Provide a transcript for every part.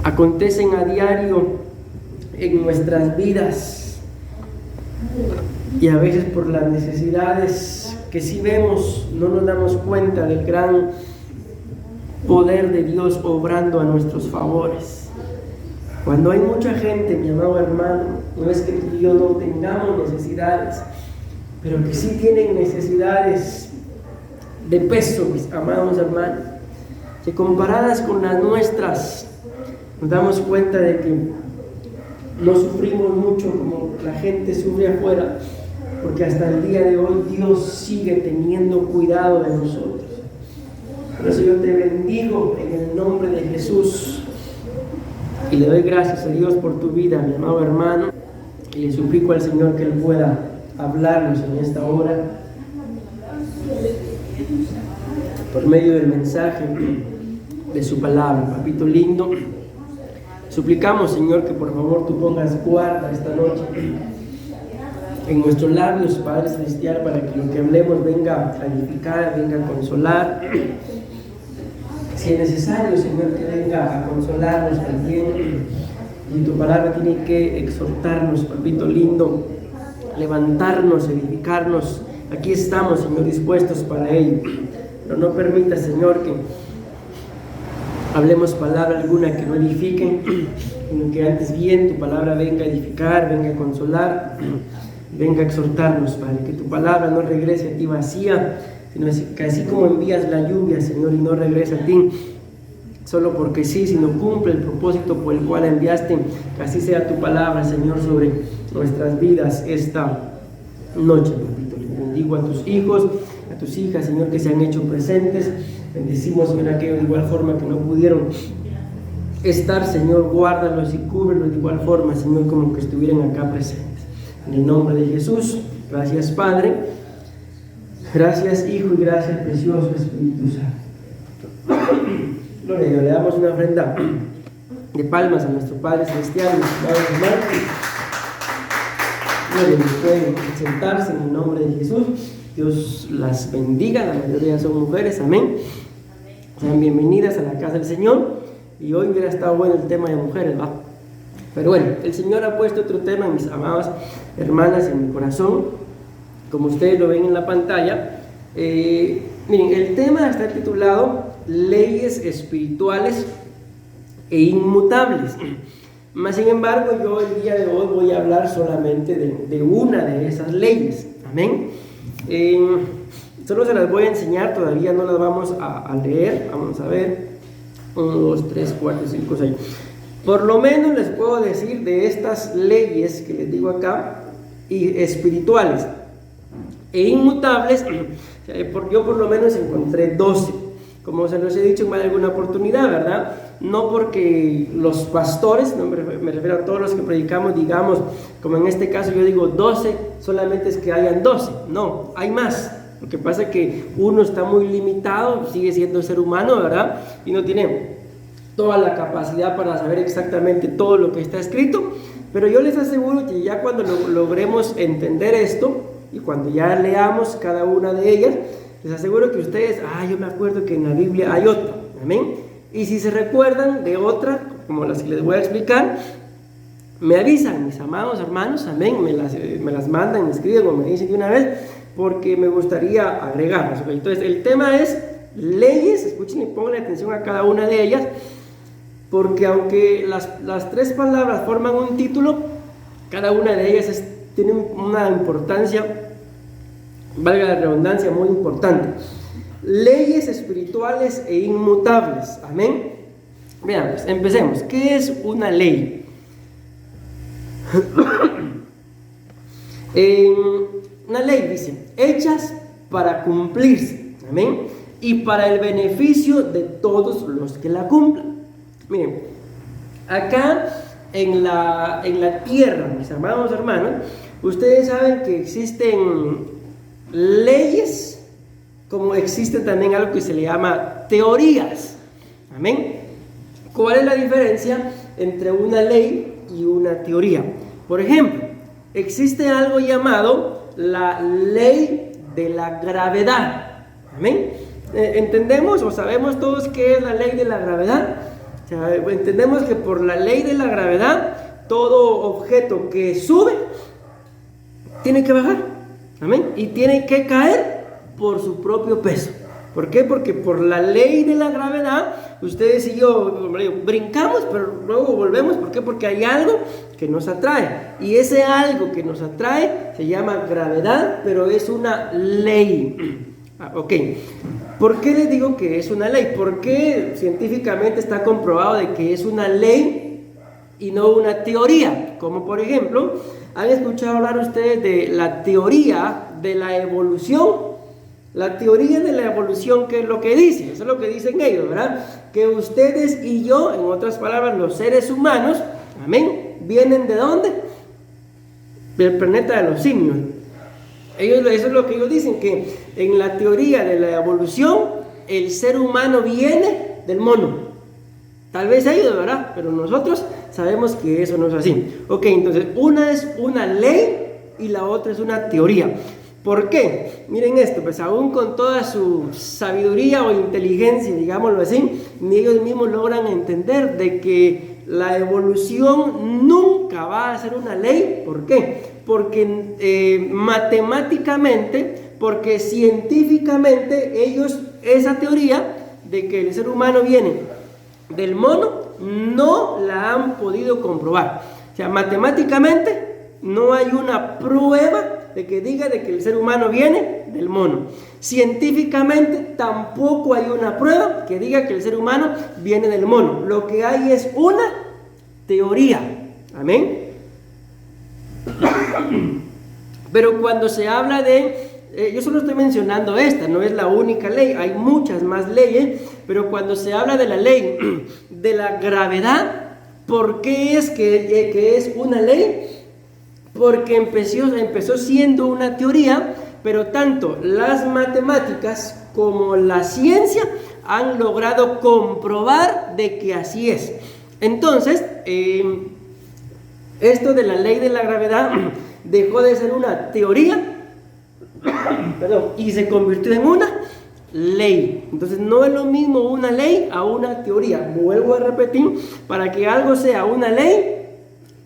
acontecen a diario en nuestras vidas, y a veces por las necesidades que sí vemos no nos damos cuenta del gran poder de Dios obrando a nuestros favores. Cuando hay mucha gente, mi amado hermano, no es que tú y yo no tengamos necesidades, pero que sí tienen necesidades de peso, mis amados hermanos, que comparadas con las nuestras nos damos cuenta de que no sufrimos mucho como la gente sufre afuera, porque hasta el día de hoy Dios sigue teniendo cuidado de nosotros. Por eso yo te bendigo en el nombre de Jesús y le doy gracias a Dios por tu vida, mi amado hermano, y le suplico al Señor que Él pueda hablarnos en esta hora por medio del mensaje de su palabra. Papito lindo, suplicamos, Señor, que por favor tú pongas guarda esta noche en nuestros labios, Padre Celestial, para que lo que hablemos venga a edificar, venga a consolar. Si es necesario, Señor, que venga a consolarnos también. Y tu palabra tiene que exhortarnos, papito lindo, levantarnos, edificarnos. Aquí estamos, Señor, dispuestos para ello. Pero no permita, Señor, que hablemos palabra alguna que no edifiquen, sino que antes bien tu palabra venga a edificar, venga a consolar, venga a exhortarnos, Padre. Que tu palabra no regrese a ti vacía, sino que así como envías la lluvia, Señor, y no regresa a ti solo porque sí, sino cumple el propósito por el cual enviaste, que así sea tu palabra, Señor, sobre nuestras vidas esta noche, papito. Le bendigo a tus hijos, a tus hijas, Señor, que se han hecho presentes. Bendecimos, Señor, aquellos de igual forma que no pudieron estar, Señor, guárdalos y cúbrelos de igual forma, Señor, como que estuvieran acá presentes. En el nombre de Jesús, gracias, Padre, gracias, Hijo, y gracias, precioso Espíritu Santo. Gloria a Dios. Le damos una ofrenda de palmas a nuestro Padre Celestial, mis hermanos. Gloria a Dios. Pueden sentarse en el nombre de Jesús. Dios las bendiga, la mayoría son mujeres, amén. Sean bienvenidas a la casa del Señor. Y hoy hubiera estado bueno el tema de mujeres, ¿va? Pero bueno, el Señor ha puesto otro tema, mis amadas hermanas, en mi corazón, como ustedes lo ven en la pantalla. Miren, el tema está titulado Leyes Espirituales e Inmutables. Mas sin embargo, yo el día de hoy voy a hablar solamente de una de esas leyes, amén. Solo se las voy a enseñar, todavía no las vamos a leer. Vamos a ver, 1, 2, 3, 4, 5, 6. Por lo menos les puedo decir de estas leyes que les digo acá, y espirituales e inmutables, yo por lo menos encontré 12, como se los he dicho en más de alguna oportunidad, ¿verdad? No porque los pastores, no me refiero a todos los que predicamos, digamos, como en este caso yo digo 12, solamente es que hayan 12, no, hay más. Lo que pasa es que uno está muy limitado, sigue siendo ser humano, ¿verdad? Y no tiene toda la capacidad para saber exactamente todo lo que está escrito, pero yo les aseguro que ya cuando logremos entender esto, y cuando ya leamos cada una de ellas, les aseguro que ustedes, yo me acuerdo que en la Biblia hay otra, amén. Y si se recuerdan de otra, como las que les voy a explicar, me avisan, mis amados hermanos, amén, me las mandan, me escriben o me dicen de una vez, porque me gustaría agregarlas. ¿Okay? Entonces, el tema es leyes, escuchen y pongan atención a cada una de ellas, porque aunque las tres palabras forman un título, cada una de ellas tiene una importancia, valga la redundancia, muy importante. Leyes espirituales e inmutables, amén. Veamos, empecemos. ¿Qué es una ley? Una ley dice, hechas para cumplirse, amén, y para el beneficio de todos los que la cumplan. Miren, acá en la tierra, mis amados hermanos, ustedes saben que existen leyes, como existe también algo que se le llama teorías, amén. ¿Cuál es la diferencia entre una ley y una teoría? Por ejemplo, existe algo llamado la ley de la gravedad, amén. ¿Entendemos o sabemos todos qué es la ley de la gravedad? sea, entendemos que por la ley de la gravedad, todo objeto que sube tiene que bajar. Amén. Y tiene que caer por su propio peso. ¿Por qué? Porque por la ley de la gravedad, ustedes y yo brincamos, pero luego volvemos. ¿Por qué? Porque hay algo que nos atrae. Y ese algo que nos atrae se llama gravedad, pero es una ley. Ok. ¿Por qué les digo que es una ley? Porque científicamente está comprobado de que es una ley y no una teoría. Como por ejemplo, ¿han escuchado hablar ustedes de la teoría de la evolución? La teoría de la evolución, ¿qué es lo que dice? Eso es lo que dicen ellos, ¿verdad? Que ustedes y yo, en otras palabras, los seres humanos, amén, ¿vienen de dónde? Del planeta de los simios. Eso es lo que ellos dicen, que en la teoría de la evolución, el ser humano viene del mono. Tal vez ellos, ¿verdad? Pero nosotros sabemos que eso no es así. Ok, entonces, una es una ley y la otra es una teoría. ¿Por qué? Miren esto, pues aún con toda su sabiduría o inteligencia, digámoslo así, ni ellos mismos logran entender de que la evolución nunca va a ser una ley. ¿Por qué? Porque matemáticamente, porque científicamente ellos, esa teoría de que el ser humano viene del mono, no la han podido comprobar. O sea, matemáticamente no hay una prueba de que diga de que el ser humano viene del mono. Científicamente tampoco hay una prueba que diga que el ser humano viene del mono. Lo que hay es una teoría. Amén. Pero cuando se habla de, yo solo estoy mencionando esta, no es la única ley, hay muchas más leyes, pero cuando se habla de la ley de la gravedad, ¿por qué es que es una ley? Porque empezó siendo una teoría, pero tanto las matemáticas como la ciencia han logrado comprobar de que así es. Entonces, esto de la ley de la gravedad dejó de ser una teoría y se convirtió en una ley. Entonces no es lo mismo una ley a una teoría. Vuelvo a repetir, para que algo sea una ley,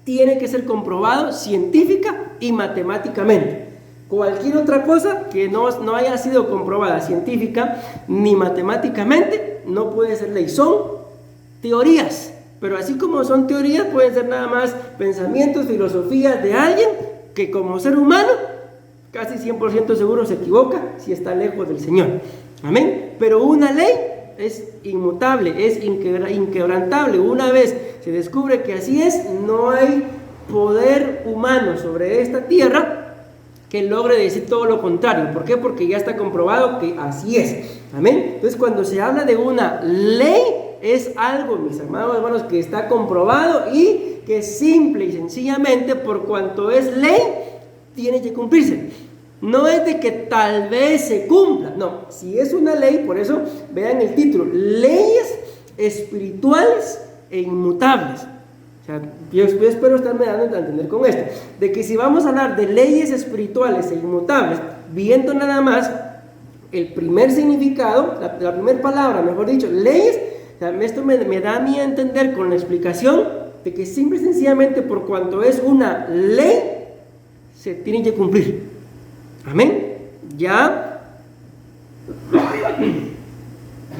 tiene que ser comprobado científica y matemáticamente. Cualquier otra cosa que no haya sido comprobada científica ni matemáticamente no puede ser ley. Son teorías, pero así como son teorías, pueden ser nada más pensamientos, filosofías de alguien que como ser humano casi 100% seguro se equivoca si está lejos del Señor. Amén. Pero una ley es inmutable, es inquebrantable. Una vez se descubre que así es, no hay poder humano sobre esta tierra que logre decir todo lo contrario. ¿Por qué? Porque ya está comprobado que así es. Amén. Entonces, cuando se habla de una ley, es algo, mis amados hermanos, que está comprobado y que simple y sencillamente, por cuanto es ley, tiene que cumplirse. No es de que tal vez se cumpla, no, si es una ley, por eso vean el título, leyes espirituales e inmutables. O sea, yo espero estarme dando a entender con esto, de que si vamos a hablar de leyes espirituales e inmutables, viendo nada más el primer significado, la primera palabra, mejor dicho, leyes, o sea, esto me da a mí a entender con la explicación de que simple y sencillamente por cuanto es una ley, se tiene que cumplir. Amén. Ya.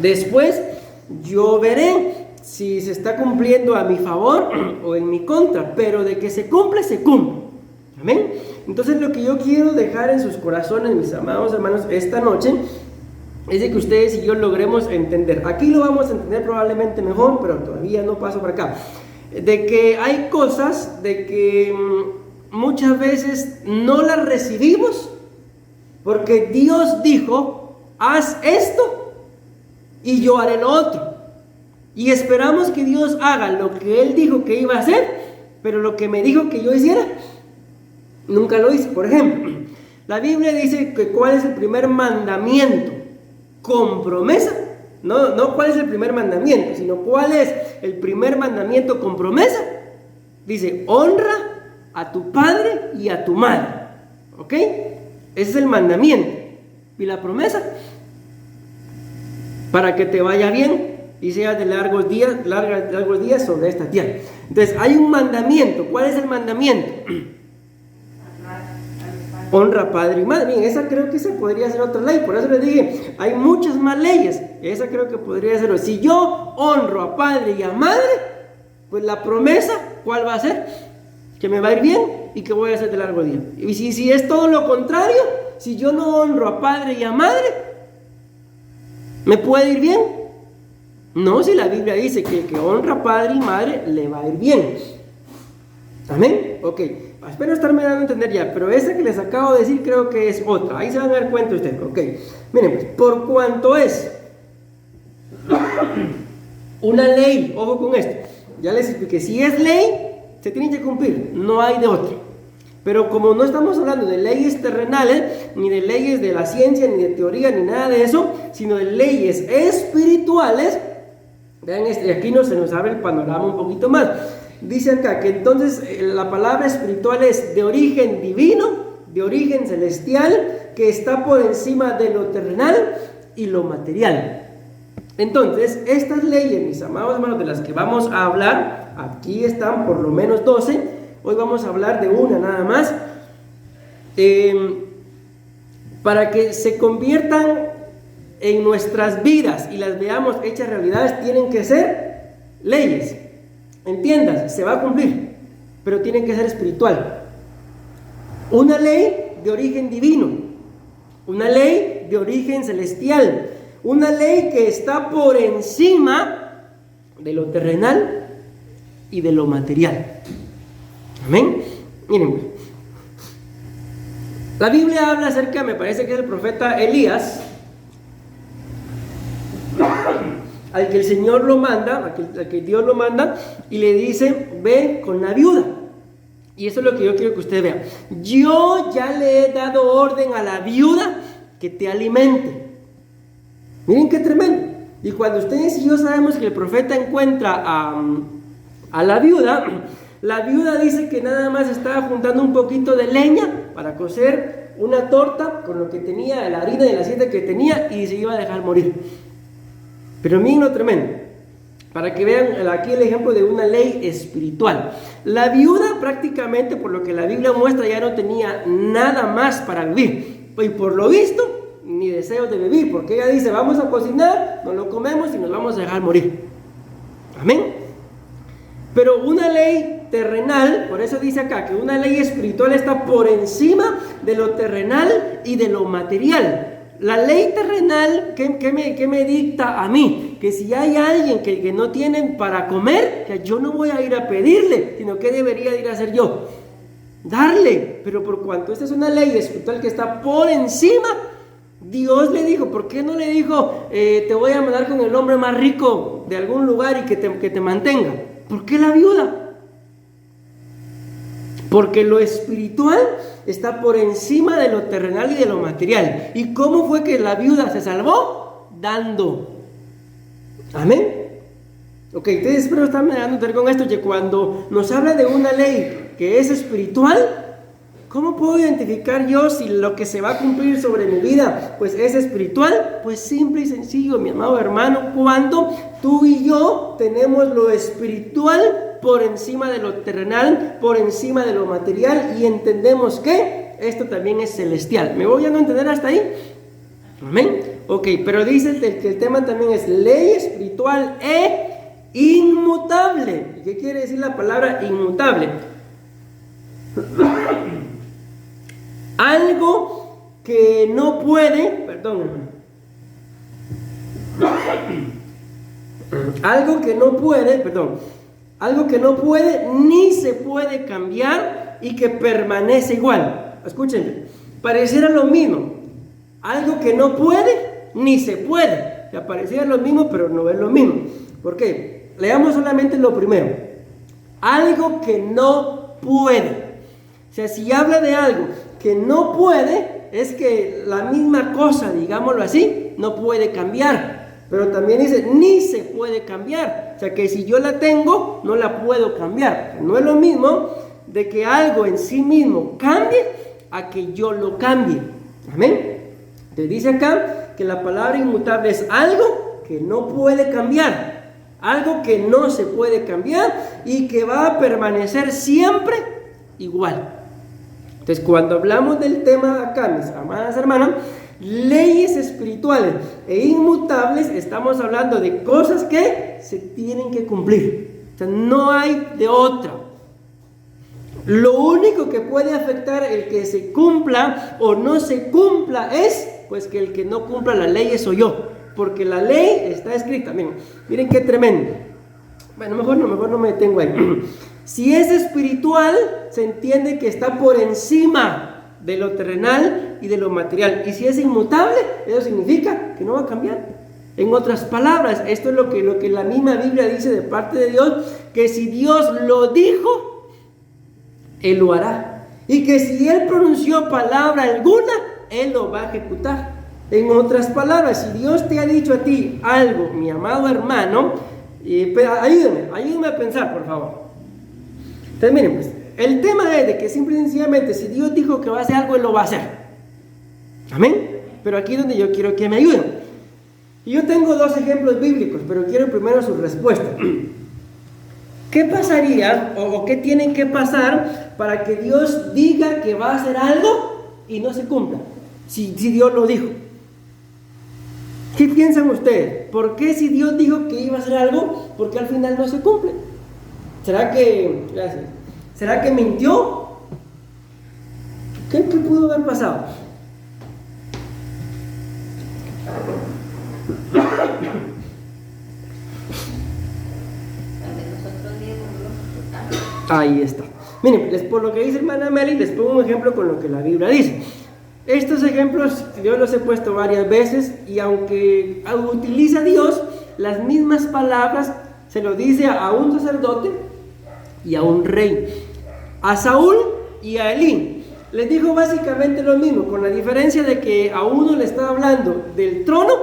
Después yo veré si se está cumpliendo a mi favor o en mi contra, pero de que se cumple, se cumple. Amén. Entonces lo que yo quiero dejar en sus corazones, mis amados hermanos, esta noche, es de que ustedes y yo logremos entender. Aquí lo vamos a entender probablemente mejor, pero todavía no paso por acá. De que hay cosas de que muchas veces no las recibimos porque Dios dijo, haz esto y yo haré lo otro. Y esperamos que Dios haga lo que Él dijo que iba a hacer, pero lo que me dijo que yo hiciera, nunca lo hice. Por ejemplo, la Biblia dice que cuál es el primer mandamiento con promesa. No cuál es el primer mandamiento, sino cuál es el primer mandamiento con promesa. Dice, honra a tu padre y a tu madre. ¿Ok? Ese es el mandamiento. ¿Y la promesa? Para que te vaya bien y seas de largos días sobre esta tierra. Entonces hay un mandamiento. ¿Cuál es el mandamiento? Honra padre y madre. Bien, esa creo que esa podría ser otra ley. Por eso les dije, hay muchas más leyes. Esa creo que podría ser. Si yo honro a padre y a madre, pues la promesa, ¿cuál va a ser? Que me va a ir bien y que voy a ser de largo día. Y si es todo lo contrario, si yo no honro a padre y a madre, ¿me puede ir bien? No, si la Biblia dice que honra a padre y madre, le va a ir bien. ¿Amén? Ok, espero estarme dando a entender ya, pero esa que les acabo de decir creo que es otra. Ahí se van a dar cuenta ustedes. Ok, miren pues, por cuanto es una ley, ojo con esto, ya les expliqué, si es ley, se tiene que cumplir, no hay de otra. Pero como no estamos hablando de leyes terrenales, ni de leyes de la ciencia, ni de teoría, ni nada de eso, sino de leyes espirituales, vean, aquí se nos abre el panorama un poquito más. Dice acá que entonces la palabra espiritual es de origen divino, de origen celestial, que está por encima de lo terrenal y lo material. Entonces, estas leyes, mis amados hermanos, de las que vamos a hablar, aquí están por lo menos 12, hoy vamos a hablar de una nada más, para que se conviertan en nuestras vidas y las veamos hechas realidades, tienen que ser leyes. Entiendas, se va a cumplir, pero tienen que ser espiritual. Una ley de origen divino, una ley de origen celestial, una ley que está por encima de lo terrenal y de lo material. Amén. Miren, la Biblia habla acerca, me parece que es el profeta Elías, al que el Señor lo manda, al que Dios lo manda, y le dice, ve con la viuda. Y eso es lo que yo quiero que usted vea. Yo ya le he dado orden a la viuda que te alimente. Miren qué tremendo. Y cuando ustedes y yo sabemos que el profeta encuentra a la viuda dice que nada más estaba juntando un poquito de leña para cocer una torta con lo que tenía, la harina y el aceite que tenía, y se iba a dejar morir. Pero miren lo tremendo, para que vean aquí el ejemplo de una ley espiritual. La viuda prácticamente, por lo que la Biblia muestra, ya no tenía nada más para vivir. Y por lo visto, ni deseos de vivir, porque ella dice, vamos a cocinar, nos lo comemos y nos vamos a dejar morir. Amén. Pero una ley terrenal, por eso dice acá, que una ley espiritual está por encima de lo terrenal y de lo material. La ley terrenal, ¿qué me dicta a mí? Que si hay alguien que no tiene para comer, que yo no voy a ir a pedirle, sino que debería ir a hacer yo. Darle. Pero por cuanto esta es una ley espiritual que está por encima, Dios le dijo, ¿por qué no le dijo, te voy a mandar con el hombre más rico de algún lugar y que te mantenga? ¿Por qué la viuda? Porque lo espiritual está por encima de lo terrenal y de lo material. ¿Y cómo fue que la viuda se salvó? Dando. Amén. Ok, entonces espero estarme dando entender con esto, que cuando nos habla de una ley que es espiritual, ¿cómo puedo identificar yo si lo que se va a cumplir sobre mi vida pues es espiritual? Pues simple y sencillo, mi amado hermano, cuando tú y yo tenemos lo espiritual por encima de lo terrenal, por encima de lo material, y entendemos que esto también es celestial. ¿Me voy a no entender hasta ahí? Amén. Ok, pero dice que el tema también es ley espiritual e inmutable. ¿Qué quiere decir la palabra inmutable? Algo que no puede, algo que no puede ni se puede cambiar y que permanece igual. Escuchen, pareciera lo mismo. Algo que no puede ni se puede. Que pareciera lo mismo, pero no es lo mismo. ¿Por qué? Leamos solamente lo primero. Algo que no puede. O sea, si habla de algo que no puede, es que la misma cosa, digámoslo así, no puede cambiar. Pero también dice, ni se puede cambiar. O sea, que si yo la tengo, no la puedo cambiar. No es lo mismo de que algo en sí mismo cambie a que yo lo cambie. Amén. Te dice acá que la palabra inmutable es algo que no puede cambiar, algo que no se puede cambiar y que va a permanecer siempre igual. Entonces, cuando hablamos del tema acá, mis amadas hermanas, leyes espirituales e inmutables, estamos hablando de cosas que se tienen que cumplir. O sea, no hay de otra. Lo único que puede afectar el que se cumpla o no se cumpla es, pues, que el que no cumpla la ley soy yo. Porque la ley está escrita. Miren qué tremendo. Bueno, mejor no me detengo ahí. Si es espiritual, se entiende que está por encima de lo terrenal y de lo material. Y si es inmutable, eso significa que no va a cambiar. En otras palabras, esto es lo que la misma Biblia dice de parte de Dios, que si Dios lo dijo, Él lo hará. Y que si Él pronunció palabra alguna, Él lo va a ejecutar. En otras palabras, si Dios te ha dicho a ti algo, mi amado hermano, ayúdame a pensar, por favor. Entonces, miren, pues, el tema es de que simple y sencillamente, si Dios dijo que va a hacer algo, Él lo va a hacer. Amén. Pero aquí es donde yo quiero que me ayuden. Y yo tengo dos ejemplos bíblicos, pero quiero primero su respuesta. ¿Qué pasaría o qué tiene que pasar para que Dios diga que va a hacer algo y no se cumpla? Si Dios lo dijo. ¿Qué piensan ustedes? ¿Por qué si Dios dijo que iba a hacer algo, por qué al final no se cumple? ¿Será que mintió? ¿Qué pudo haber pasado? Ahí está. Miren, por lo que dice hermana Meli, les pongo un ejemplo con lo que la Biblia dice. Estos ejemplos yo los he puesto varias veces y aunque utiliza Dios las mismas palabras, se lo dice a un sacerdote y a un rey, a Saúl y a Elí. Les dijo básicamente lo mismo, con la diferencia de que a uno le estaba hablando del trono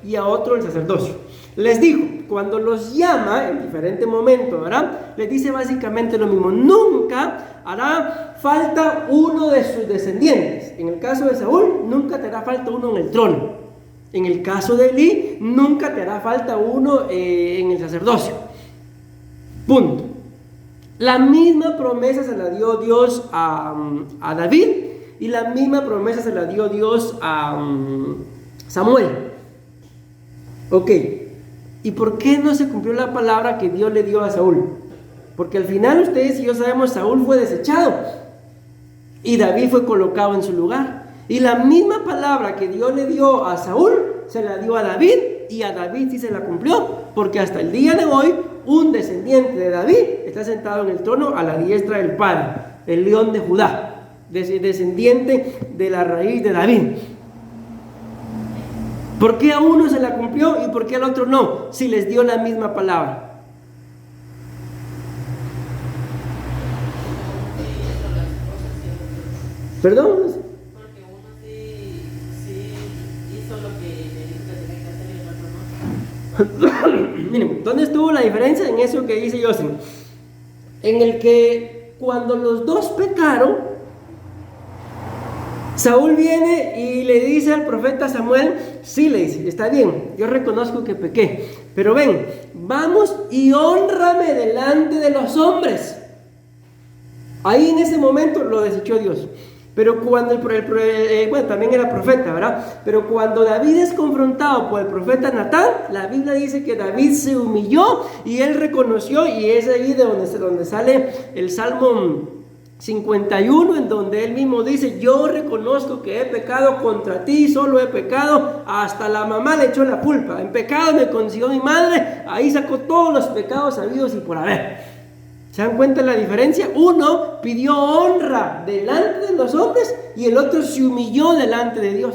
y a otro el sacerdocio. Les dijo, cuando los llama en diferente momento, ¿verdad? Les dice básicamente lo mismo. Nunca hará falta uno de sus descendientes. En el caso de Saúl, nunca te hará falta uno en el trono. En el caso de Elí, nunca te hará falta uno en el sacerdocio. Punto. La misma promesa se la dio Dios a David y la misma promesa se la dio Dios a Samuel. Ok. ¿Y por qué no se cumplió la palabra que Dios le dio a Saúl? Porque al final ustedes y yo sabemos, Saúl fue desechado y David fue colocado en su lugar. Y la misma palabra que Dios le dio a Saúl, se la dio a David y a David sí se la cumplió. Porque hasta el día de hoy, un descendiente de David está sentado en el trono a la diestra del Padre, el león de Judá, descendiente de la raíz de David. ¿Por qué a uno se la cumplió y por qué al otro no? Si les dio la misma palabra. ¿Perdón? Porque uno sí hizo lo que le dijo que tenía que hacer y el otro no. Miren, ¿dónde estuvo la diferencia en eso que dice José? En el que cuando los dos pecaron, Saúl viene y le dice al profeta Samuel, sí, le dice, está bien, yo reconozco que pequé, pero ven, vamos y hónrame delante de los hombres. Ahí en ese momento lo desechó Dios. Pero cuando bueno, también era profeta, ¿verdad? Pero cuando David es confrontado por el profeta Natán, la Biblia dice que David se humilló y él reconoció, y es ahí de donde sale el Salmo 51, en donde él mismo dice, yo reconozco que he pecado contra ti, solo he pecado, hasta la mamá le echó la culpa, en pecado me concibió mi madre, ahí sacó todos los pecados habidos y por haber. ¿Se dan cuenta de la diferencia? Uno pidió honra delante de los hombres y el otro se humilló delante de Dios.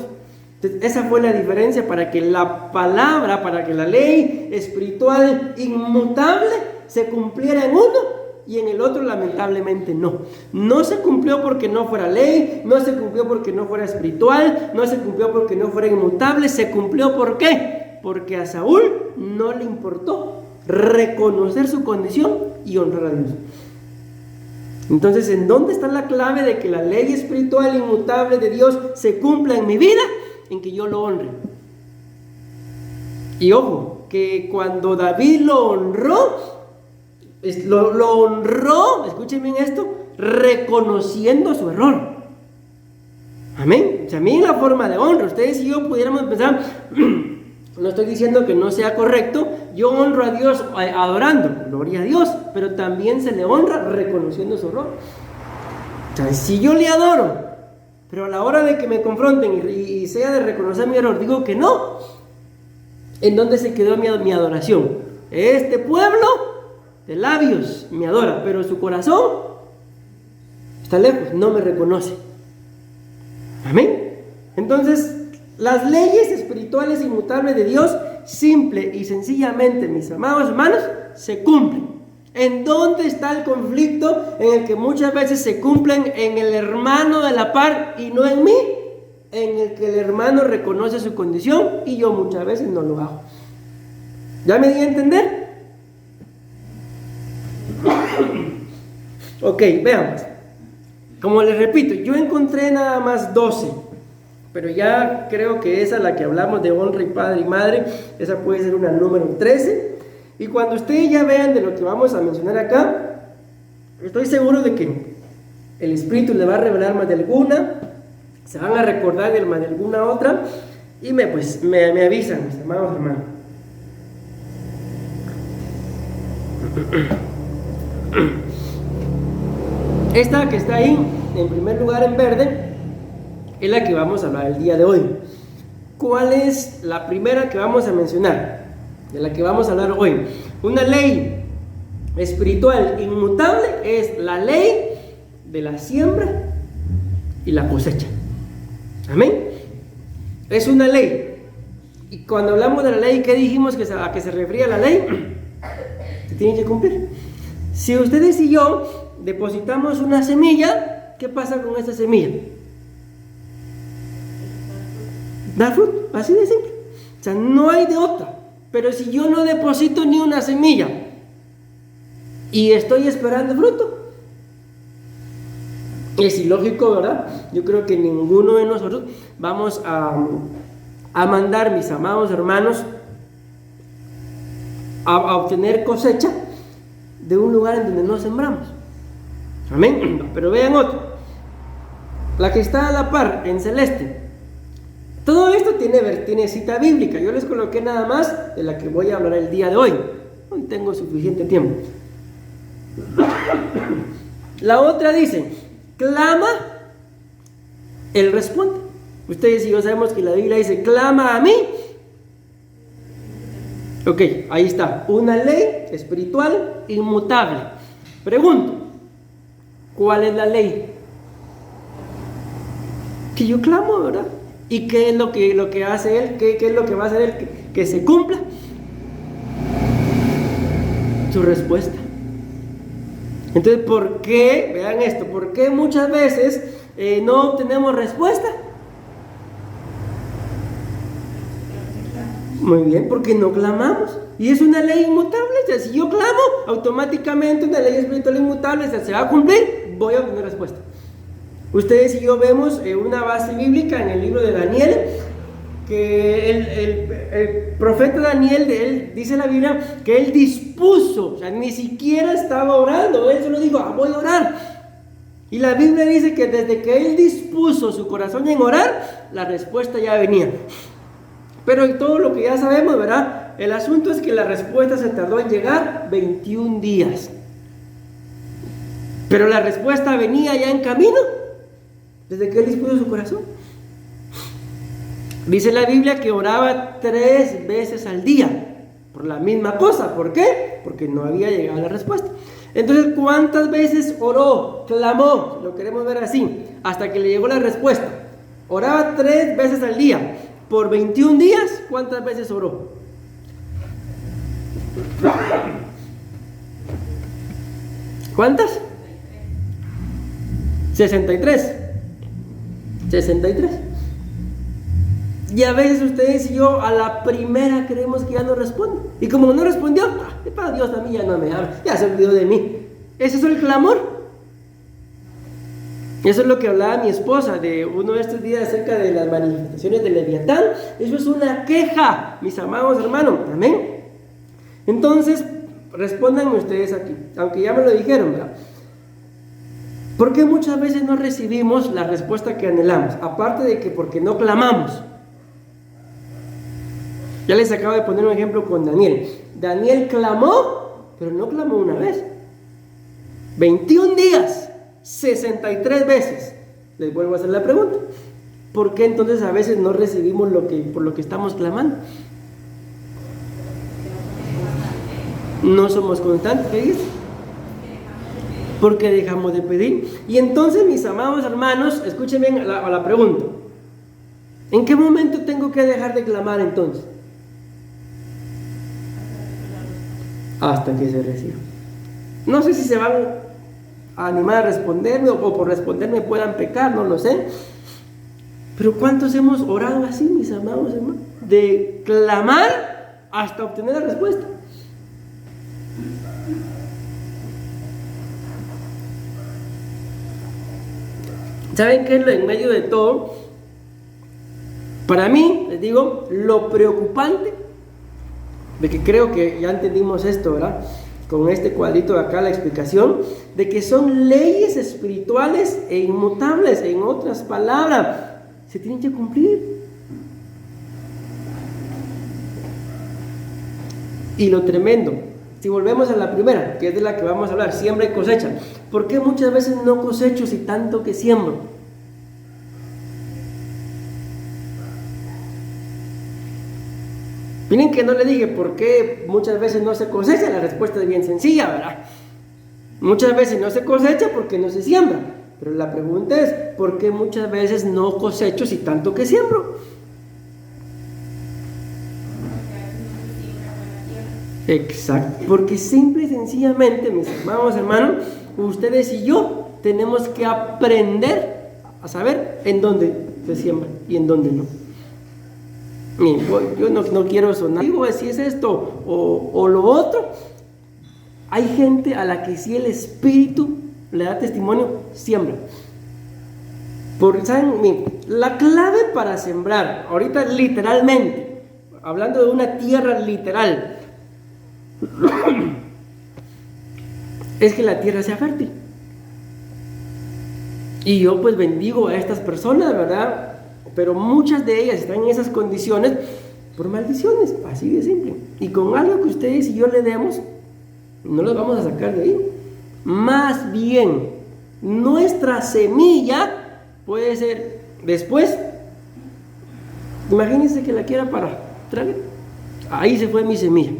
Entonces, esa fue la diferencia para que la palabra, para que la ley espiritual inmutable se cumpliera en uno y en el otro lamentablemente no. No se cumplió porque no fuera ley, no se cumplió porque no fuera espiritual, no se cumplió porque no fuera inmutable. Se cumplió ¿por qué? Porque a Saúl no le importó reconocer su condición y honrar a Dios. Entonces, ¿en dónde está la clave de que la ley espiritual inmutable de Dios se cumpla en mi vida? En que yo lo honre. Y ojo, que cuando David lo honró, lo honró, escuchen bien esto, reconociendo su error. Amén. O sea, miren la forma de honra. Ustedes y yo pudiéramos pensar, no estoy diciendo que no sea correcto, yo honro a Dios adorando, gloria a Dios, pero también se le honra reconociendo su error. O sea, si yo le adoro, pero a la hora de que me confronten y sea de reconocer mi error, digo que no, ¿en dónde se quedó mi adoración? Este pueblo de labios me adora, pero su corazón está lejos, no me reconoce. Amén. Entonces, las leyes espirituales inmutables de Dios, simple y sencillamente, mis amados hermanos, se cumplen. ¿En dónde está el conflicto en el que muchas veces se cumplen? En el hermano de la par y no en mí, en el que el hermano reconoce su condición y yo muchas veces no lo hago. ¿Ya me di a entender? Ok, veamos. Como les repito, yo encontré nada más 12, pero ya creo que esa, la que hablamos de honra y padre y madre, esa puede ser una número 13. Y cuando ustedes ya vean de lo que vamos a mencionar acá, estoy seguro de que el Espíritu le va a revelar más de alguna, se van a recordar de más de alguna otra, y me avisan, mis amados hermanos. Esta que está ahí, en primer lugar en verde, es la que vamos a hablar el día de hoy. ¿Cuál es la primera que vamos a mencionar? De la que vamos a hablar hoy. Una ley espiritual inmutable es la ley de la siembra y la cosecha. Amén. Es una ley. Y cuando hablamos de la ley, ¿qué dijimos a qué se refería la ley? Se tiene que cumplir. Si ustedes y yo depositamos una semilla, ¿qué pasa con esa semilla? Da fruto, así de simple. O sea, no hay de otra. Pero si yo no deposito ni una semilla y estoy esperando fruto, es ilógico, ¿verdad? Yo creo que ninguno de nosotros vamos a mandar, mis amados hermanos, a obtener cosecha de un lugar en donde no sembramos. Amén. Pero vean otro, la que está a la par en celeste. Todo esto tiene cita bíblica. Yo les coloqué nada más de la que voy a hablar el día de hoy. No tengo suficiente tiempo. La otra dice, clama, Él responde. Ustedes y yo sabemos que la Biblia dice, clama a mí. Ok, ahí está. Una ley espiritual inmutable. Pregunto, ¿cuál es la ley? Que yo clamo, ¿verdad? ¿Y qué es lo que hace Él? ¿Qué es lo que va a hacer Él que se cumpla? Su respuesta. Entonces, ¿por qué? Vean esto, ¿por qué muchas veces no obtenemos respuesta? Muy bien, porque no clamamos. Y es una ley inmutable. O sea, si yo clamo, automáticamente una ley espiritual inmutable, o sea, se va a cumplir, voy a obtener respuesta. Ustedes y yo vemos una base bíblica en el libro de Daniel, que el profeta Daniel, él dice la Biblia que él dispuso, o sea, ni siquiera estaba orando, él solo dijo, voy a orar. Y la Biblia dice que desde que él dispuso su corazón en orar, la respuesta ya venía. Pero todo lo que ya sabemos, ¿verdad? El asunto es que la respuesta se tardó en llegar 21 días. Pero la respuesta venía ya en camino, desde que él dispuso su corazón. Dice la Biblia que oraba 3 veces al día por la misma cosa. ¿Por qué? Porque no había llegado la respuesta. Entonces, ¿cuántas veces oró, clamó? Lo queremos ver así, hasta que le llegó la respuesta. Oraba 3 veces al día. Por 21 días, ¿cuántas veces oró? ¿Cuántas? 63. 63. Y a veces ustedes y yo a la primera creemos que ya no responde. Y como no respondió, para Dios a mí ya no me habla, ya se olvidó de mí. ¿Ese es el clamor? Eso es lo que hablaba mi esposa de uno de estos días acerca de las manifestaciones de Leviatán. Eso es una queja, mis amados hermanos. Amén. Entonces, respondan ustedes aquí, aunque ya me lo dijeron, ¿verdad? ¿Por qué muchas veces no recibimos la respuesta que anhelamos? Aparte de que porque no clamamos. Ya les acabo de poner un ejemplo con Daniel. Daniel clamó, pero no clamó una vez. 21 días, 63 veces. Les vuelvo a hacer la pregunta. ¿Por qué entonces a veces no recibimos por lo que estamos clamando? No somos constantes, ¿qué dice? Porque dejamos de pedir. Y entonces, mis amados hermanos, escuchen bien la pregunta. ¿En qué momento tengo que dejar de clamar entonces? Hasta que se reciba. No sé si se van a animar a responderme o por responderme puedan pecar, no lo sé. Pero ¿cuántos hemos orado así, mis amados hermanos? De clamar hasta obtener la respuesta. ¿Saben qué es lo en medio de todo? Para mí, les digo, lo preocupante de que creo que ya entendimos esto, ¿verdad? Con este cuadrito de acá, la explicación de que son leyes espirituales e inmutables. En otras palabras, se tienen que cumplir. Y lo tremendo, si volvemos a la primera, que es de la que vamos a hablar, siembra y cosecha. ¿Por qué muchas veces no cosecho si tanto que siembro? Miren que no le dije por qué muchas veces no se cosecha. La respuesta es bien sencilla, ¿verdad? Muchas veces no se cosecha porque no se siembra. Pero la pregunta es, ¿por qué muchas veces no cosecho si tanto que siembro? Exacto, porque simple y sencillamente, mis amados hermanos, ustedes y yo tenemos que aprender a saber en dónde se siembra y en dónde no. Miren, yo no quiero sonar, digo, si es esto o lo otro. Hay gente a la que si el Espíritu le da testimonio, siembra. Porque, ¿saben? Miren, la clave para sembrar, ahorita literalmente, hablando de una tierra literal, es que la tierra sea fértil. Y yo pues bendigo a estas personas, ¿verdad? Pero muchas de ellas están en esas condiciones por maldiciones, así de simple. Y con algo que ustedes y yo le demos, no los vamos a sacar de ahí. Más bien, nuestra semilla puede ser después. Imagínense que la quiera para traer. Ahí se fue mi semilla.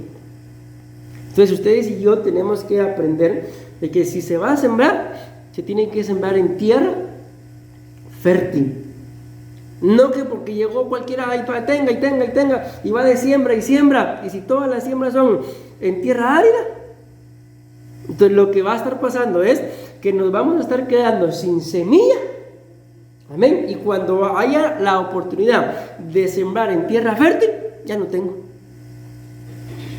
Entonces ustedes y yo tenemos que aprender de que si se va a sembrar, se tiene que sembrar en tierra fértil. No que porque llegó cualquiera, ahí tenga, y va de siembra y siembra. Y si todas las siembras son en tierra árida, entonces lo que va a estar pasando es que nos vamos a estar quedando sin semilla. Amén. Y cuando haya la oportunidad de sembrar en tierra fértil, ya no tengo.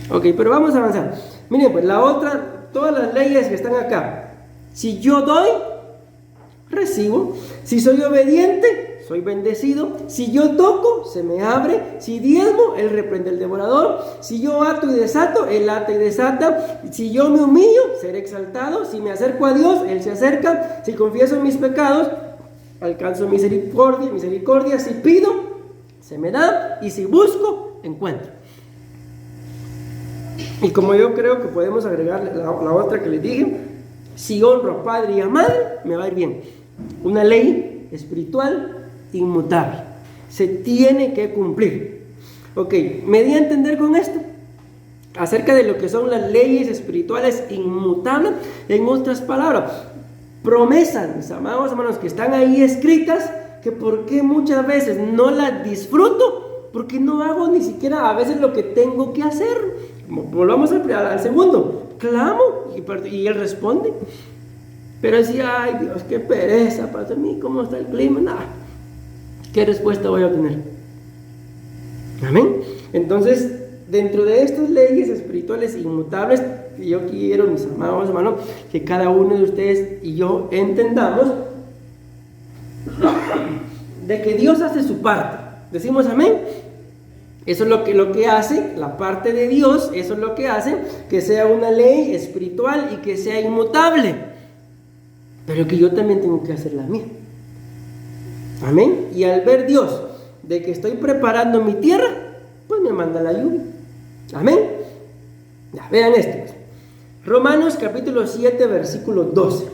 Ok, pero vamos a avanzar. Miren, pues la otra, todas las leyes que están acá. Si yo doy, recibo. Si soy obediente, soy bendecido. Si yo toco, se me abre. Si diezmo, Él reprende al devorador. Si yo ato y desato, Él ata y desata. Si yo me humillo, seré exaltado. Si me acerco a Dios, Él se acerca. Si confieso mis pecados, alcanzo misericordia. Si pido, se me da. Y si busco, encuentro. Y como yo creo que podemos agregar la otra que les dije, si honro a padre y a madre, me va a ir bien. Una ley espiritual inmutable. Se tiene que cumplir. Ok, ¿me di a entender con esto? Acerca de lo que son las leyes espirituales inmutables. En otras palabras, promesas, mis amados hermanos, que están ahí escritas, que por qué muchas veces no las disfruto, porque no hago ni siquiera a veces lo que tengo que hacer. Volvamos al segundo, clamo y Él responde. Pero decía, ay Dios, qué pereza para mí, ¿cómo está el clima? Nada, ¿qué respuesta voy a obtener? Amén. Entonces, dentro de estas leyes espirituales inmutables, yo quiero, mis amados hermanos, que cada uno de ustedes y yo entendamos de que Dios hace su parte. Decimos amén. Eso es lo que hace la parte de Dios, eso es lo que hace que sea una ley espiritual y que sea inmutable. Pero que yo también tengo que hacer la mía. Amén. Y al ver Dios de que estoy preparando mi tierra, pues me manda la lluvia. Amén. Ya, vean esto. Romanos capítulo 7, versículo 12.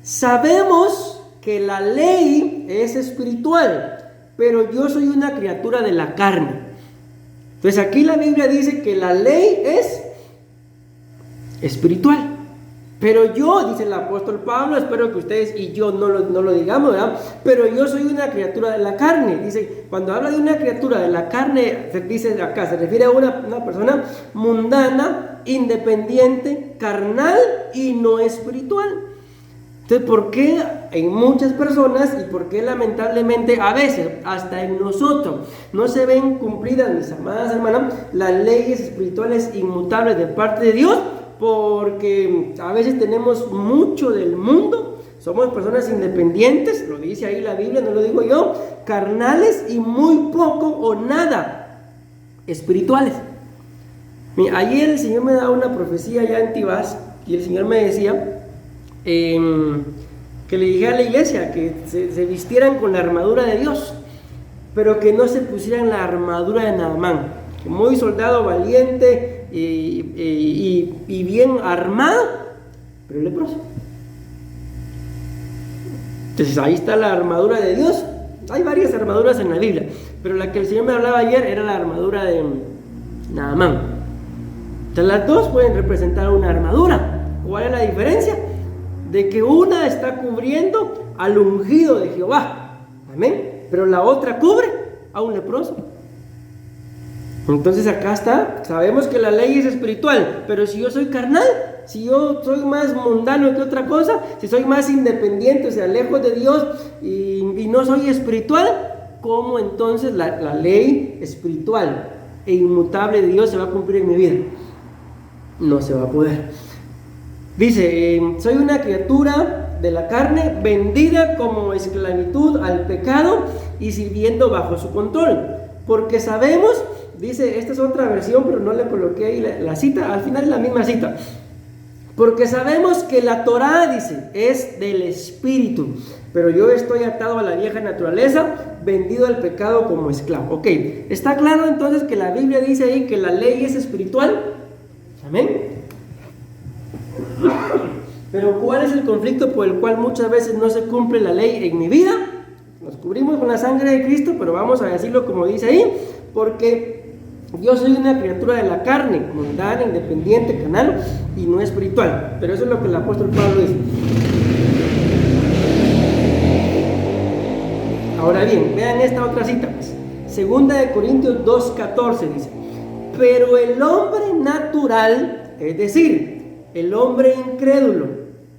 Sabemos que la ley es espiritual, pero yo soy una criatura de la carne. Entonces aquí la Biblia dice que la ley es espiritual. Pero yo, dice el apóstol Pablo, espero que ustedes y yo no lo digamos, ¿verdad? Pero yo soy una criatura de la carne. Dice, cuando habla de una criatura de la carne, se dice acá, se refiere a una persona mundana, independiente, carnal y no espiritual. Entonces, ¿por qué en muchas personas y por qué lamentablemente a veces, hasta en nosotros, no se ven cumplidas, mis amadas hermanas, las leyes espirituales inmutables de parte de Dios? Porque a veces tenemos mucho del mundo, somos personas independientes, lo dice ahí la Biblia, no lo digo yo, carnales y muy poco o nada espirituales. Mira, ayer el Señor me daba una profecía allá en Tibás y el Señor me decía que le dije a la iglesia que se vistieran con la armadura de Dios, pero que no se pusieran la armadura de Naamán, que muy soldado valiente y bien armado, pero leproso. Entonces ahí está la armadura de Dios. Hay varias armaduras en la Biblia, pero la que el Señor me hablaba ayer era la armadura de Naamán. Entonces las dos pueden representar una armadura. ¿Cuál es la diferencia? De que una está cubriendo al ungido de Jehová, amén, pero la otra cubre a un leproso. Entonces acá está, sabemos que la ley es espiritual, pero si yo soy carnal, si yo soy más mundano que otra cosa, si soy más independiente, o sea, lejos de Dios y no soy espiritual, ¿cómo entonces la ley espiritual e inmutable de Dios se va a cumplir en mi vida? No se va a poder. Dice, soy una criatura de la carne, vendida como esclavitud al pecado y sirviendo bajo su control, porque sabemos. Dice, esta es otra versión, pero no le coloqué ahí la cita, al final es la misma cita. Porque sabemos que la Torá, dice, es del Espíritu, pero yo estoy atado a la vieja naturaleza, vendido al pecado como esclavo. Ok, ¿está claro entonces que la Biblia dice ahí que la ley es espiritual? Amén. Pero ¿cuál es el conflicto por el cual muchas veces no se cumple la ley en mi vida? Nos cubrimos con la sangre de Cristo, pero vamos a decirlo como dice ahí, porque yo soy una criatura de la carne, mundana, independiente, carnal y no espiritual. Pero eso es lo que el apóstol Pablo dice. Ahora bien, vean esta otra cita, pues. Segunda de Corintios 2:14 dice: pero el hombre natural, es decir, el hombre incrédulo,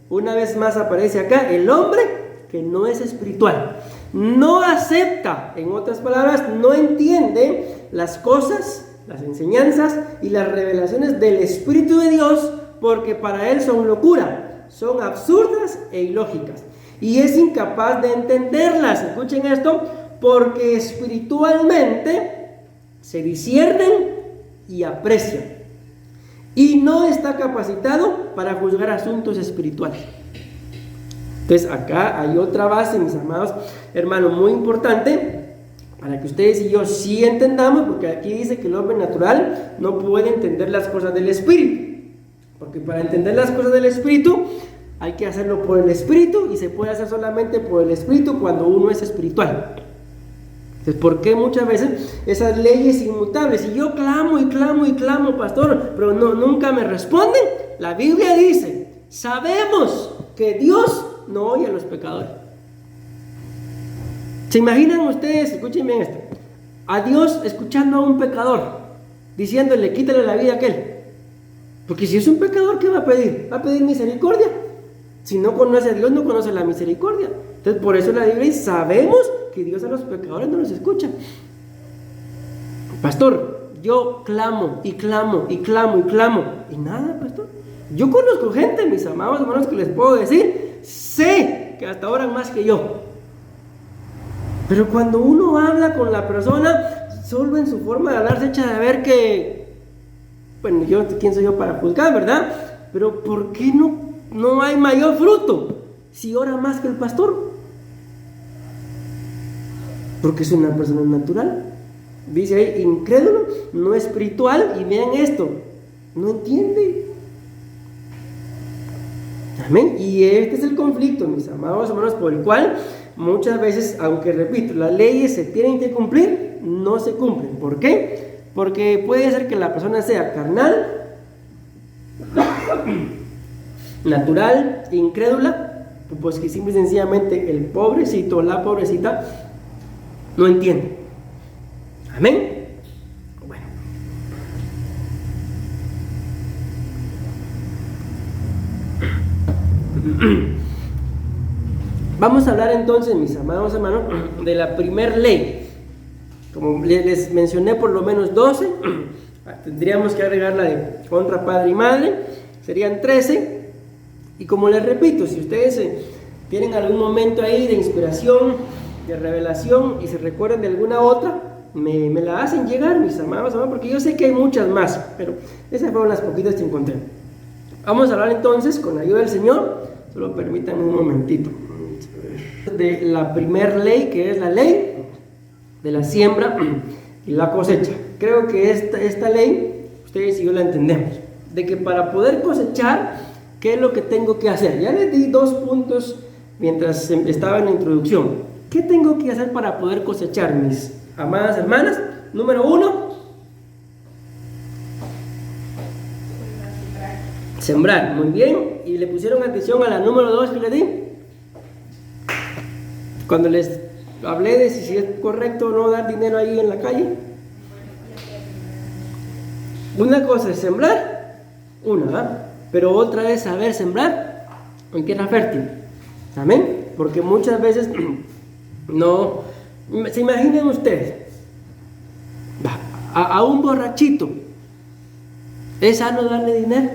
una vez más aparece acá, el hombre que no es espiritual, no acepta, en otras palabras, no entiende las cosas, las enseñanzas y las revelaciones del Espíritu de Dios, porque para él son locura, son absurdas e ilógicas, y es incapaz de entenderlas. Escuchen esto, porque espiritualmente se disciernen y aprecian, y no está capacitado para juzgar asuntos espirituales. Entonces acá hay otra base, mis amados hermanos, muy importante para que ustedes y yo sí entendamos, porque aquí dice que el hombre natural no puede entender las cosas del Espíritu, porque para entender las cosas del Espíritu hay que hacerlo por el Espíritu, y se puede hacer solamente por el Espíritu cuando uno es espiritual. Entonces, ¿por qué muchas veces esas leyes inmutables, y yo clamo y clamo y clamo, pastor, pero nunca me responden? La Biblia dice, sabemos que Dios no oye a los pecadores. ¿Se imaginan ustedes, escuchen bien esto, a Dios escuchando a un pecador, diciéndole, quítale la vida a aquel? Porque si es un pecador, ¿qué va a pedir? Va a pedir misericordia. Si no conoce a Dios, no conoce la misericordia. Entonces, por eso la Biblia dice, sabemos que Dios a los pecadores no los escucha. Pastor, yo clamo y clamo y clamo y clamo, y nada, pastor. Yo conozco gente, mis amados hermanos, que les puedo decir, sé que hasta oran más que yo. Pero cuando uno habla con la persona, solo en su forma de hablar se echa de ver que, bueno, ¿quién soy yo para juzgar, verdad? Pero ¿por qué no hay mayor fruto si ora más que el pastor? Porque es una persona natural. Dice ahí, incrédulo, no espiritual, y vean esto, no entiende. Amén. Y este es el conflicto, mis amados hermanos, por el cual muchas veces, aunque repito, las leyes se tienen que cumplir, no se cumplen. ¿Por qué? Porque puede ser que la persona sea carnal, natural, incrédula, pues que simple y sencillamente el pobrecito o la pobrecita no entiende. Amén. Bueno. Vamos a hablar entonces, mis amados hermanos, de la primer ley. Como les mencioné, por lo menos 12. Tendríamos que agregar la de honra padre y madre. Serían 13. Y como les repito, si ustedes tienen algún momento ahí de inspiración, de revelación, y se recuerdan de alguna otra, me la hacen llegar, mis amados hermanos, porque yo sé que hay muchas más, pero esas fueron las poquitas que encontré. Vamos a hablar entonces, con la ayuda del Señor, solo permítanme un momentito, de la primer ley, que es la ley de la siembra y la cosecha. Creo que esta ley, ustedes y yo la entendemos, de que para poder cosechar, ¿qué es lo que tengo que hacer? Ya les di 2 puntos mientras estaba en la introducción. ¿Qué tengo que hacer para poder cosechar, mis amadas hermanas? Número 1, sembrar. Muy bien. ¿Y le pusieron atención a la número 2 que le di? Cuando les hablé de si es correcto o no dar dinero ahí en la calle. Una cosa es sembrar, pero otra es saber sembrar en tierra fértil. Amén. Porque muchas veces no, se imaginen ustedes, a un borrachito, ¿es sano darle dinero?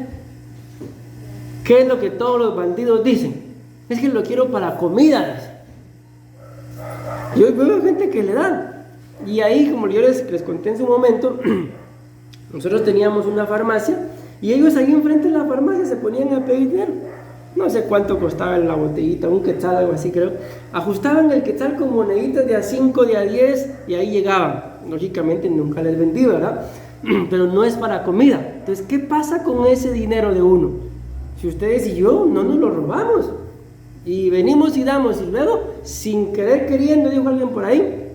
¿Qué es lo que todos los bandidos dicen? Es que lo quiero para comidas. Yo veo gente que le dan. Y ahí, como yo les conté en su momento, nosotros teníamos una farmacia y ellos ahí enfrente de la farmacia se ponían a pedir dinero. No sé cuánto costaba la botellita, un quetzal, algo así creo. Ajustaban el quetzal con moneditas de a 5, de a 10 y ahí llegaban. Lógicamente nunca les vendí, ¿verdad? Pero no es para comida. Entonces, ¿qué pasa con ese dinero de uno? Si ustedes y yo no nos lo robamos y venimos y damos y luego, sin querer queriendo, dijo alguien por ahí,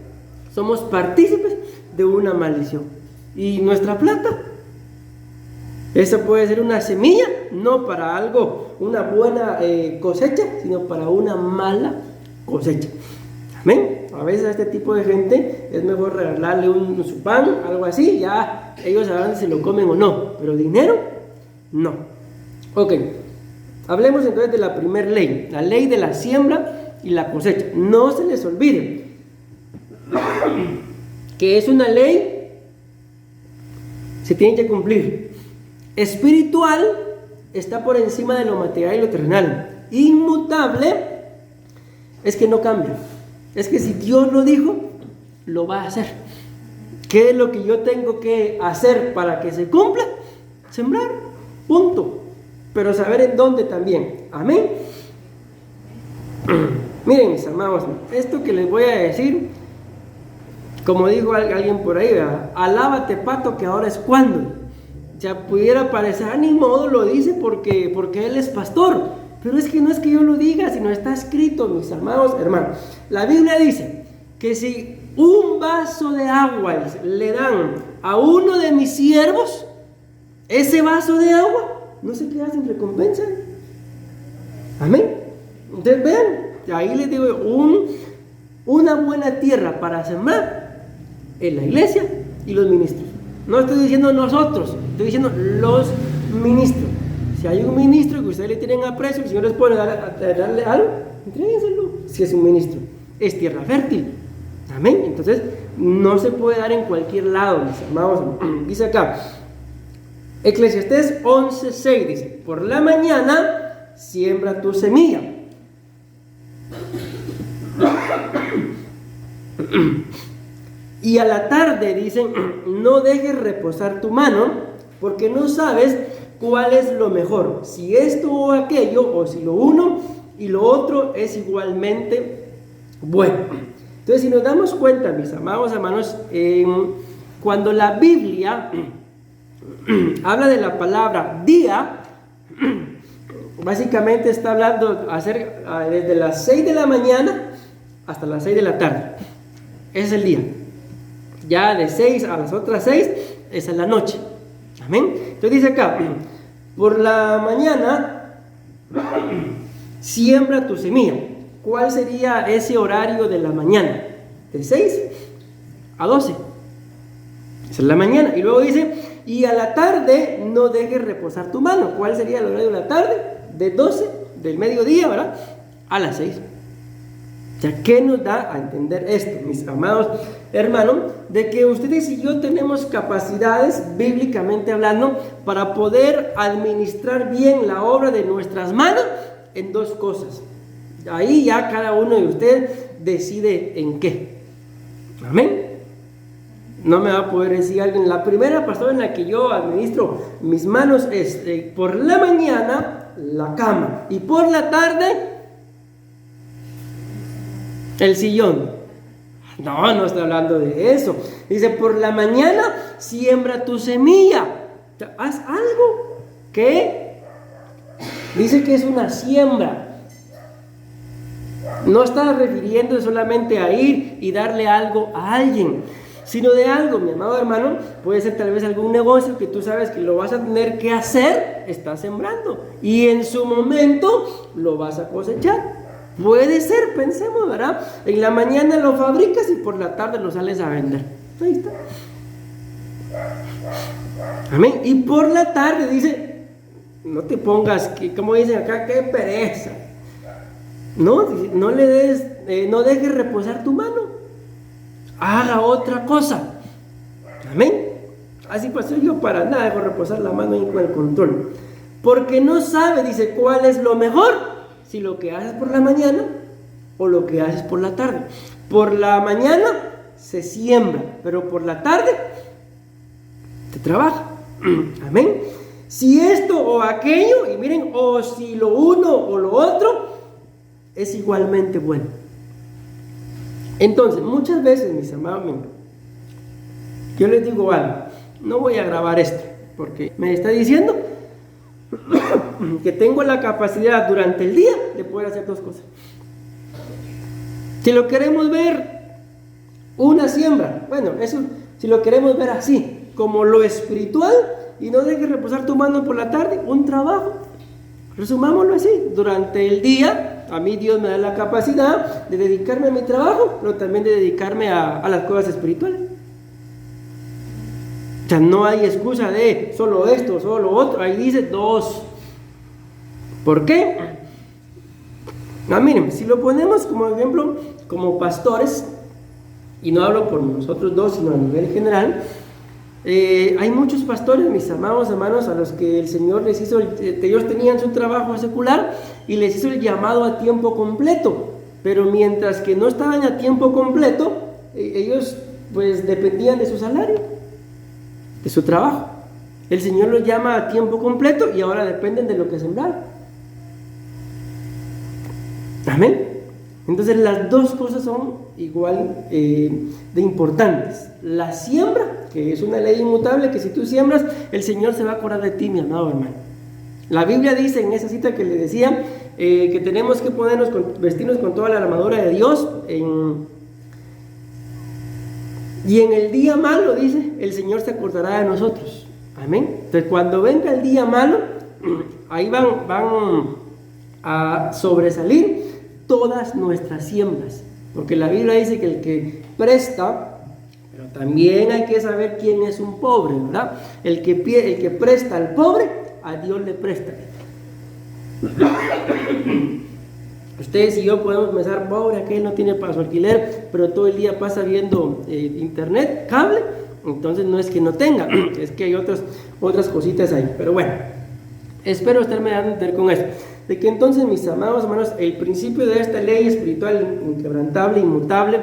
somos partícipes de una maldición. Y nuestra plata, esa puede ser una semilla, no para algo, una buena cosecha, sino para una mala cosecha. Amén. A veces a este tipo de gente es mejor regalarle su pan, algo así, ya ellos sabrán si lo comen o no, pero dinero, no. Ok, hablemos entonces de la primera ley, la ley de la siembra y la cosecha. No se les olvide que es una ley, se tiene que cumplir. Espiritual está por encima de lo material y lo terrenal. Inmutable es que no cambia. Es que si Dios lo dijo, lo va a hacer. ¿Qué es lo que yo tengo que hacer para que se cumpla? Sembrar, punto. Pero saber en dónde también. Amén. Miren, mis amados, esto que les voy a decir, como dijo alguien por ahí, ¿verdad? Alábate, pato, que ahora es cuando. Ya pudiera parecer, ni modo lo dice porque él es pastor. Pero es que no es que yo lo diga, sino está escrito, mis amados hermanos. La Biblia dice que si un vaso de agua le dan a uno de mis siervos, ese vaso de agua no se queda sin recompensa. Amén. Entonces vean, ahí les digo, una buena tierra para sembrar en la iglesia y los ministros. No estoy diciendo nosotros, estoy diciendo los ministros. Si hay un ministro que ustedes le tienen aprecio, el Señor les pone darle algo, entréguenselo. Si es un ministro, es tierra fértil. Amén. Entonces, no se puede dar en cualquier lado, mis amados. Dice acá, Eclesiastés 11:6 dice: por la mañana siembra tu semilla. Y a la tarde dicen, no dejes reposar tu mano, porque no sabes cuál es lo mejor, si esto o aquello, o si lo uno y lo otro es igualmente bueno. Entonces, si nos damos cuenta, mis amados hermanos, cuando la Biblia habla de la palabra día, básicamente está hablando desde las 6 de la mañana hasta las 6 de la tarde. Ese es el día. Ya de 6 a las otras 6, esa es la noche. Amén. Entonces dice acá, por la mañana siembra tu semilla. ¿Cuál sería ese horario de la mañana? De 6 a 12. Esa es la mañana. Y luego dice, y a la tarde no dejes reposar tu mano. ¿Cuál sería el horario de la tarde? De 12, del mediodía, ¿verdad? A las 6. O sea, ¿qué nos da a entender esto, mis amados hermanos? De que ustedes y yo tenemos capacidades, bíblicamente hablando, para poder administrar bien la obra de nuestras manos en dos cosas. Ahí ya cada uno de ustedes decide en qué. Amén. No me va a poder decir alguien. La primera, pastor, en la que yo administro mis manos es por la mañana la cama y por la tarde el sillón. No está hablando de eso. Dice, por la mañana siembra tu semilla. Haz algo que dice que es una siembra. No está refiriendo solamente a ir y darle algo a alguien, sino de algo, mi amado hermano. Puede ser tal vez algún negocio que tú sabes que lo vas a tener que hacer, estás sembrando y en su momento lo vas a cosechar. Puede ser, pensemos, ¿verdad? En la mañana lo fabricas y por la tarde lo sales a vender. Ahí está. Amén. Y por la tarde dice, no te pongas, como dicen acá, qué pereza. No dejes reposar tu mano. Haga otra cosa. Amén. Así pasó yo, para nada dejo reposar la mano ahí con el control. Porque no sabe, dice, cuál es lo mejor, si lo que haces por la mañana o lo que haces por la tarde. Por la mañana se siembra, pero por la tarde te trabaja. Amén. Si esto o aquello, y miren, o si lo uno o lo otro es igualmente bueno. Entonces, muchas veces, mis amados, yo les digo algo, no voy a grabar esto, porque me está diciendo que tengo la capacidad durante el día de poder hacer dos cosas. Si lo queremos ver una siembra, bueno, eso, si lo queremos ver así, como lo espiritual, y no dejes reposar tu mano por la tarde, un trabajo, resumámoslo así, durante el día. A mí Dios me da la capacidad de dedicarme a mi trabajo, pero también de dedicarme a las cosas espirituales. O sea, no hay excusa de solo esto, solo lo otro. Ahí dice dos. ¿Por qué? Miren, si lo ponemos como ejemplo, como pastores, y no hablo por nosotros dos, sino a nivel general, hay muchos pastores, mis amados hermanos, a los que el Señor les hizo, ellos tenían su trabajo secular y les hizo el llamado a tiempo completo, pero mientras que no estaban a tiempo completo, ellos pues dependían de su salario, de su trabajo. El Señor los llama a tiempo completo y ahora dependen de lo que sembraron. Amén. Entonces las dos cosas son igual de importantes. La siembra, que es una ley inmutable, que si tú siembras, el Señor se va a acordar de ti, mi amado hermano. La Biblia dice en esa cita que le decía, que tenemos que vestirnos con toda la armadura de Dios, y en el día malo, dice, el Señor se acordará de nosotros. Amén. Entonces cuando venga el día malo, ahí van a sobresalir todas nuestras siembras, porque la Biblia dice que el que presta, pero también hay que saber quién es un pobre, ¿verdad? El que presta al pobre, a Dios le presta. Ustedes y yo podemos pensar, pobre, aquel no tiene para su alquiler, pero todo el día pasa viendo internet, cable, entonces no es que no tenga, es que hay otras cositas ahí. Pero bueno, espero estarme dando a entender con esto, de que entonces, mis amados hermanos, el principio de esta ley espiritual inquebrantable, inmutable,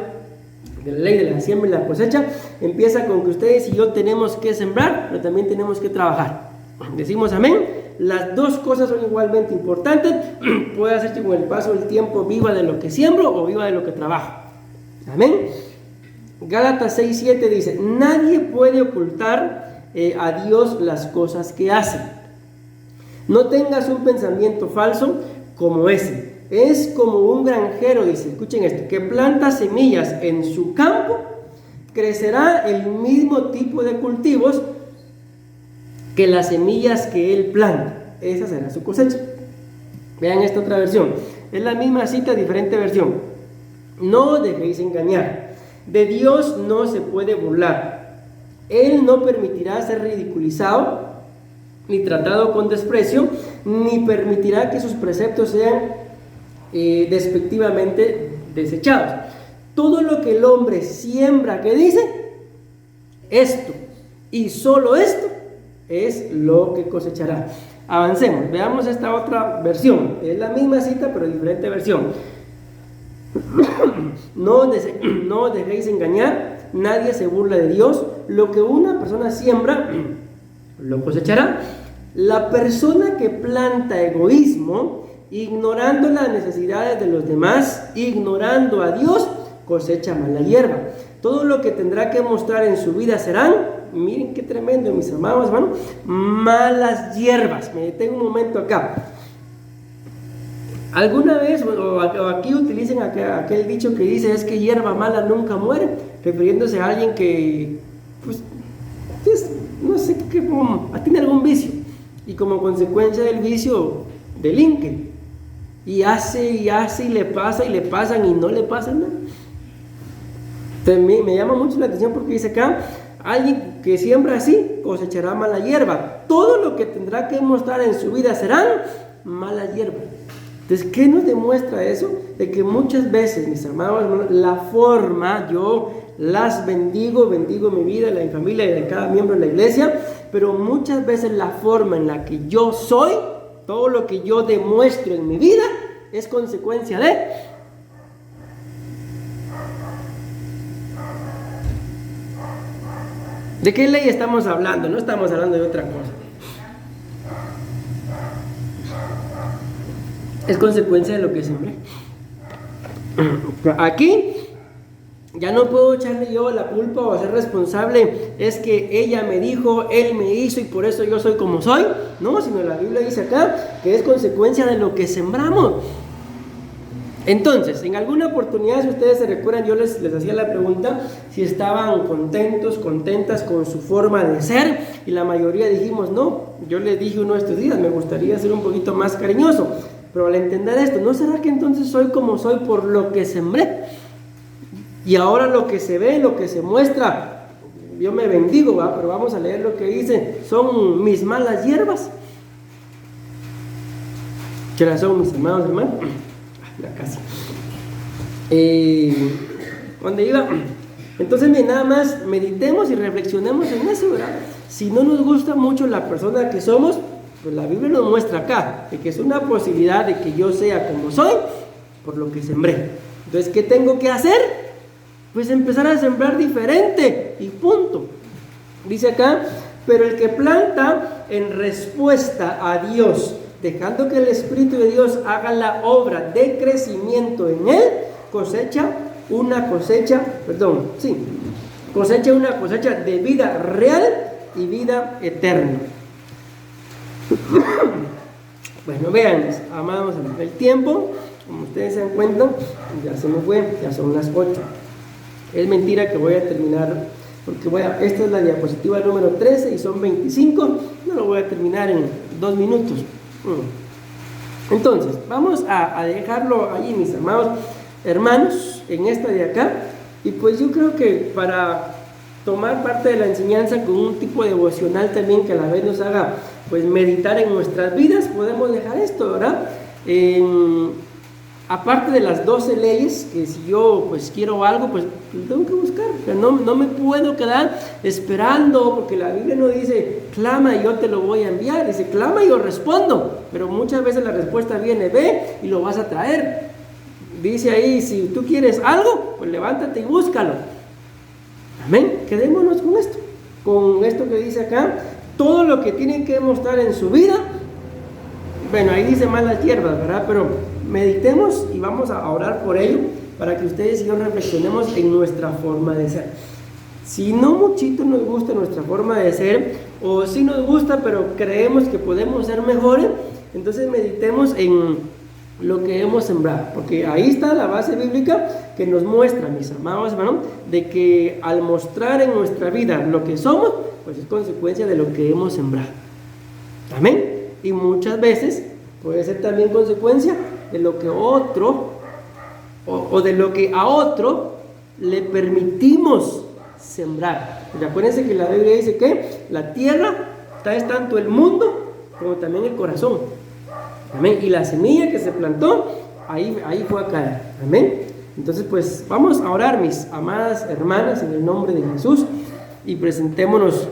de la ley de la siembra y la cosecha, empieza con que ustedes y yo tenemos que sembrar, pero también tenemos que trabajar. Decimos amén. Las dos cosas son igualmente importantes. Puede hacer que con el paso del tiempo viva de lo que siembro o viva de lo que trabajo. Amén. Gálatas 6:7 dice: nadie puede ocultar a Dios las cosas que hace. No tengas un pensamiento falso como ese. Es como un granjero, dice, escuchen esto, que planta semillas en su campo, crecerá el mismo tipo de cultivos que las semillas que él planta. Esa será su cosecha. Vean esta otra versión. Es la misma cita, diferente versión. No os dejéis engañar. De Dios no se puede burlar. Él no permitirá ser ridiculizado, ni tratado con desprecio, ni permitirá que sus preceptos sean despectivamente desechados. Todo lo que el hombre siembra, ¿qué dice? Esto, y solo esto, es lo que cosechará. Avancemos, veamos esta otra versión. Es la misma cita, pero diferente versión. No os dejéis engañar, nadie se burla de Dios. Lo que una persona siembra, lo cosechará. La persona que planta egoísmo, ignorando las necesidades de los demás, ignorando a Dios, cosecha mala hierba. Todo lo que tendrá que mostrar en su vida serán, miren qué tremendo, mis amados hermanos, malas hierbas. Me detengo un momento acá. ¿Alguna vez, o aquí utilicen aquel dicho que dice, es que hierba mala nunca muere, refiriéndose a alguien que, pues no sé, que tiene algún vicio, y como consecuencia del vicio, delinque, y hace, y le pasan, y no le pasa nada? Entonces, me llama mucho la atención porque dice acá, alguien que siembra así, cosechará mala hierba. Todo lo que tendrá que mostrar en su vida serán mala hierba. Entonces, ¿qué nos demuestra eso? De que muchas veces, mis amados, la forma, yo las bendigo mi vida, la de mi familia y de cada miembro de la iglesia, pero muchas veces la forma en la que yo soy, todo lo que yo demuestro en mi vida, es consecuencia ¿de qué ley estamos hablando? No estamos hablando de otra cosa. Es consecuencia de lo que sembré. Aquí ya no puedo echarle yo la culpa o ser responsable. Es que ella me dijo, él me hizo y por eso yo soy como soy. No, sino la Biblia dice acá que es consecuencia de lo que sembramos. Entonces, en alguna oportunidad, si ustedes se recuerdan, yo les hacía la pregunta si estaban contentos, contentas con su forma de ser, y la mayoría dijimos no. Yo les dije uno de estos días, me gustaría ser un poquito más cariñoso, pero al entender esto, ¿no será que entonces soy como soy por lo que sembré? Y ahora lo que se ve, lo que se muestra, yo me bendigo, ¿va? Pero vamos a leer lo que dice, son mis malas hierbas. ¿Qué son, mis amados hermanos? La casa. ¿Dónde iba? Entonces, nada más meditemos y reflexionemos en eso, ¿verdad? Si no nos gusta mucho la persona que somos, pues la Biblia nos muestra acá, de que es una posibilidad de que yo sea como soy, por lo que sembré. Entonces, ¿qué tengo que hacer? Pues empezar a sembrar diferente, y punto. Dice acá, pero el que planta en respuesta a Dios, dejando que el Espíritu de Dios haga la obra de crecimiento en él, cosecha una cosecha de vida real y vida eterna. Bueno, vean, amados, el tiempo, como ustedes se dan cuenta, ya se me fue, ya son las 8. Es mentira que voy a terminar, porque esta es la diapositiva número 13 y son 25, no lo voy a terminar en 2 minutos. Entonces, vamos a dejarlo ahí, mis amados hermanos, en esta de acá. Y pues yo creo que para tomar parte de la enseñanza con un tipo devocional también que a la vez nos haga pues meditar en nuestras vidas, podemos dejar esto, ¿verdad? Aparte de las 12 leyes, que si yo pues quiero algo, pues lo tengo que buscar. O sea, no me puedo quedar esperando, porque la Biblia no dice clama y yo te lo voy a enviar, dice clama y yo respondo, pero muchas veces la respuesta viene, ve y lo vas a traer. Dice ahí, si tú quieres algo, pues levántate y búscalo. Amén. Quedémonos con esto que dice acá. Todo lo que tienen que demostrar en su vida. Bueno, ahí dice malas hierbas, ¿verdad? Pero meditemos y vamos a orar por ello para que ustedes y yo reflexionemos en nuestra forma de ser. Si no muchito nos gusta nuestra forma de ser, o si nos gusta pero creemos que podemos ser mejores, entonces meditemos en lo que hemos sembrado, porque ahí está la base bíblica que nos muestra, mis amados hermanos, de que al mostrar en nuestra vida lo que somos, pues es consecuencia de lo que hemos sembrado. Amén. Y muchas veces puede ser también consecuencia de lo que otro o de lo que a otro le permitimos sembrar. Porque acuérdense que la Biblia dice que la tierra es tanto el mundo como también el corazón. Amén. Y la semilla que se plantó, ahí fue a caer. Amén. Entonces, pues vamos a orar, mis amadas hermanas, en el nombre de Jesús, y presentémonos